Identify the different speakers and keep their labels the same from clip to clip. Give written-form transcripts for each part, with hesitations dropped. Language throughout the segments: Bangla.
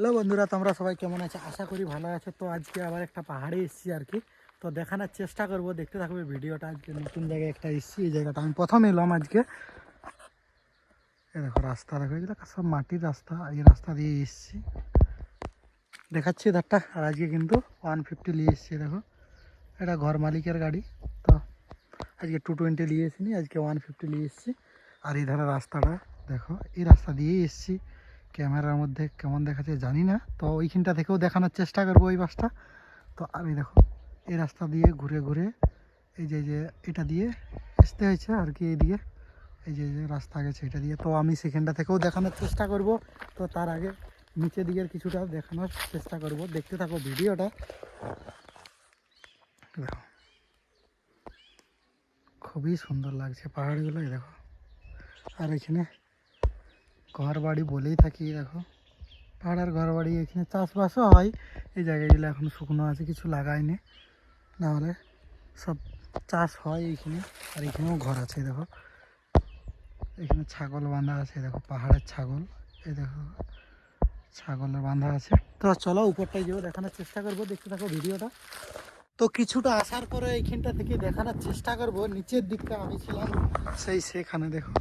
Speaker 1: হ্যালো বন্ধুরা, তোমরা সবাই কেমন আছো? আশা করি ভালো আছো। তো আজকে আবার একটা পাহাড়ে এসেছি আর কি। তো দেখানোর চেষ্টা করব, দেখতে থাকবে ভিডিওটা। আজকে নতুন জায়গায় একটা এসেছি, এই জায়গাটা আমি প্রথম এলাম আজকে। এই দেখো রাস্তা, দেখো এগুলো সব মাটির রাস্তা, এই রাস্তা দিয়ে এসেছি, দেখাচ্ছি ধারটা। আর আজকে কিন্তু 150 নিয়ে এসেছি। দেখো এটা ঘর মালিকের গাড়ি, তো আজকে 220 নিয়ে এসেছি, আজকে 150 নিয়ে এসেছি। আর এই ধারে রাস্তাটা দেখো, এই রাস্তা দিয়েই এসেছি। ক্যামেরার মধ্যে কেমন দেখাচ্ছে জানি না, তো ওইখানটা থেকেও দেখানোর চেষ্টা করবো ওই বাসটা। তো আমি দেখো এই রাস্তা দিয়ে ঘুরে ঘুরে এই যে এটা দিয়ে আসতে হয়েছে আর কি। এইদিকে এই যে রাস্তা গেছে এটা দিয়ে, তো আমি সেখানটা থেকেও দেখানোর চেষ্টা করব। তো তার আগে নিচের দিকের কিছুটা দেখানোর চেষ্টা করব, দেখতে থাকো ভিডিওটা। দেখো খুবই সুন্দর লাগছে পাহাড়গুলো, দেখো। আর এখানে ঘর বাড়ি বলেই থাকি, দেখো পাহাড়ের ঘর বাড়ি। এখানে চাষবাসও হয়, এই জায়গাগুলো এখন শুকনো আছে, কিছু লাগায়নি, নাহলে সব চাষ হয় এইখানে। আর এখানেও ঘর আছে, দেখো এখানে ছাগল বাঁধা আছে, দেখো পাহাড়ের ছাগল, এই দেখো ছাগলের বাঁধা আছে। তো চলো উপরটায় যেও দেখানোর চেষ্টা করবো, দেখতে থাকো ভিডিওটা। তো কিছুটা আসার পরে এইখানটা থেকে দেখানোর চেষ্টা করব নিচের দিকটা। আমি ছিলাম সেখানে, দেখো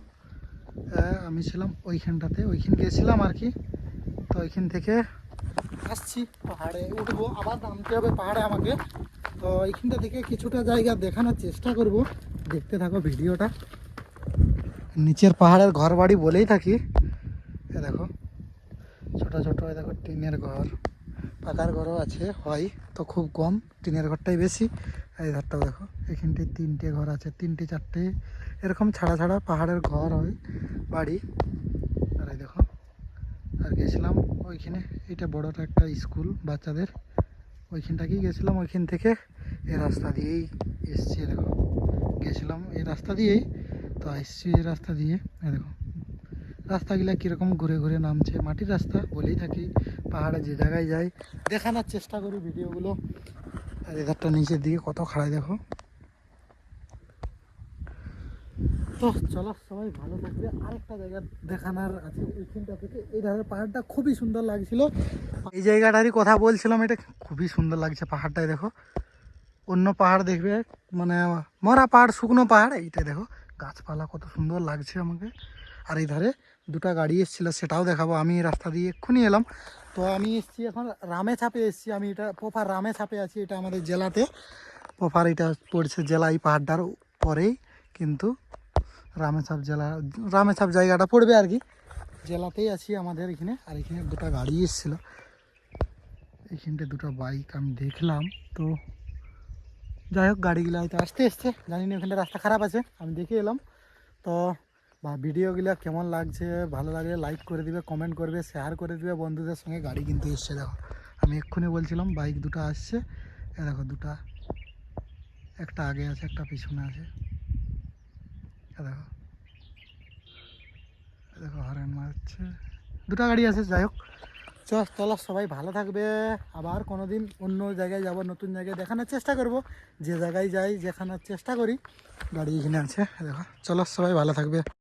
Speaker 1: আমি ছিলাম ওইখানটাতে, ওইখান গিয়েছিলাম আর কি। তো ওইখান থেকে আসছি, পাহাড়ে উঠবো, আবার নামতে হবে পাহাড়ে আমাকে। তো এইখানটা থেকে কিছুটা জায়গা দেখানোর চেষ্টা করব, দেখতে থাকো ভিডিওটা। নিচের পাহাড়ের ঘর বাড়ি বলেই থাকি, এ দেখো ছোট ছোট, এ দেখো টিনের ঘর, পাকার ঘরও আছে হয়, তো খুব কম, টিনের ঘরটাই বেশি। এই ঘরটাও দেখো, এখানটায় 3টে ঘর আছে, 3টে 4টে এরকম ছাড়া ছাড়া পাহাড়ের ঘর হয়, বাড়ি। আর এই দেখো, আর গেছিলাম ওইখানে, এটা বড়টা একটা স্কুল বাচ্চাদের, ওইখানটাকেই গেছিলাম। ওইখান থেকে এই রাস্তা দিয়েই এসছি, দেখো গেছিলাম এই রাস্তা দিয়েই, তো এসছি এই রাস্তা দিয়ে। দেখো রাস্তাগুলা কীরকম ঘুরে ঘুরে নামছে, মাটির রাস্তা বলেই থাকি, পাহাড়ে যে জায়গায় যাই দেখানোর চেষ্টা করি ভিডিওগুলো। আর এধারটা নিচের দিকে কত খাড়াই, দেখো। তো চলো সবাই ভালো থাকবে। আরেকটা জায়গা দেখানোর আছে এইখানটা থেকে, এই ধারের পাহাড়টা খুবই সুন্দর লাগছিল। এই জায়গাটারই কথা বলছিলাম, এটা খুবই সুন্দর লাগছে পাহাড়টাই, দেখো অন্য পাহাড় দেখবে মানে মরা পাহাড়, শুকনো পাহাড়, এইটাই দেখো গাছপালা কত সুন্দর লাগছে আমাকে। আর এই ধারে দুটো গাড়ি এসেছিলো, সেটাও দেখাবো। আমি এই রাস্তা দিয়ে এক্ষুনি এলাম। তো আমি এসেছি এখন রামেছাপে এসেছি, আমি এটা পোফার রামেছাপে আছি, এটা আমাদের জেলাতে পোফার, এটা পড়ছে জেলা এই পাহাড়টার পরেই, কিন্তু রামেছাপ জেলা, রামেছাপ জায়গাটা পড়বে আর কি, জেলাতেই আছি আমাদের এখানে। আর এখানে দুটো গাড়ি এসেছিলো, এইখানটা দুটো বাইক আমি দেখলাম। তো যাই হোক গাড়িগুলো হয়তো আসতে এসছে, জানি না, ওখানে রাস্তা খারাপ আছে, আমি দেখে এলাম। তো ভিডিওগুলো কেমন লাগছে, ভালো লাগলে লাইক করে দিবে, কমেন্ট করবে, শেয়ার করে দিবে বন্ধুদের সঙ্গে। গাড়ি কিন্তু এসছে, দেখো আমি এক্ষুনি বলছিলাম বাইক দুটো আসছে, এ দেখো দুটা, একটা আগে আছে একটা পিছনে আছে, দেখো দেখো হরেন মারছে, দুটো গাড়ি আছে। যাই হোক চলো সবাই ভালো থাকবে। আবার কোনো দিন অন্য জায়গায় যাব, নতুন জায়গায় দেখানোর চেষ্টা করব, যে জায়গায় যাই দেখানোর চেষ্টা করি। গাড়ি এখানে আছে, দেখো চলো সবাই ভালো থাকবে।